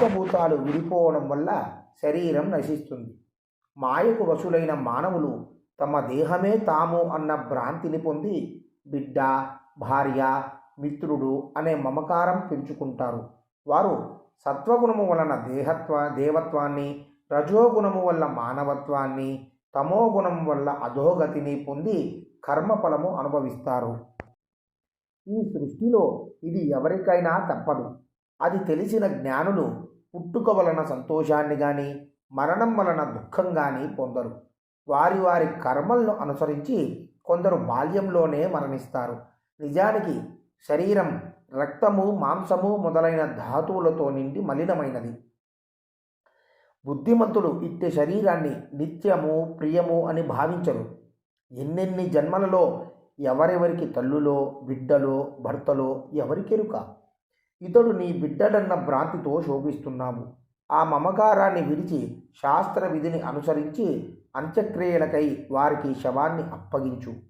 పంచభూతాలు విడిపోవడం వల్ల శరీరం నశిస్తుంది. మాయకు వశులైన మానవులు తమ దేహమే తాము అన్న భ్రాంతిని పొంది బిడ్డ, భార్య, మిత్రుడు అనే మమకారం పెంచుకుంటారు. వారు సత్వగుణము వలన దేవత్వాన్ని, రజోగుణము వల్ల మానవత్వాన్ని, తమోగుణం వల్ల అధోగతిని పొంది కర్మఫలము అనుభవిస్తారు. ఈ సృష్టిలో ఇది ఎవరికైనా తప్పదు. అది తెలిసిన జ్ఞానులు పుట్టుక వలన సంతోషాన్ని కానీ, మరణం వలన దుఃఖం కానీ పొందరు. వారి వారి కర్మలను అనుసరించి కొందరు బాల్యంలోనే మరణిస్తారు. నిజానికి శరీరం రక్తము, మాంసము మొదలైన ధాతువులతో నిండి మలినమైనది. బుద్ధిమంతులు ఇట్టి శరీరాన్ని నిత్యము, ప్రియము అని భావించరు. ఎన్నెన్ని జన్మలలో ఎవరెవరికి తల్లులో, బిడ్డలో, భర్తలో ఎవరికెరుక? ఇతడు నీ బిడ్డడన్న భ్రాంతితో శోభిస్తున్నావు. ఆ మమకారాన్ని విడిచి శాస్త్ర విధిని అనుసరించి అంత్యక్రియలకై వారికి శవాన్ని అప్పగించు.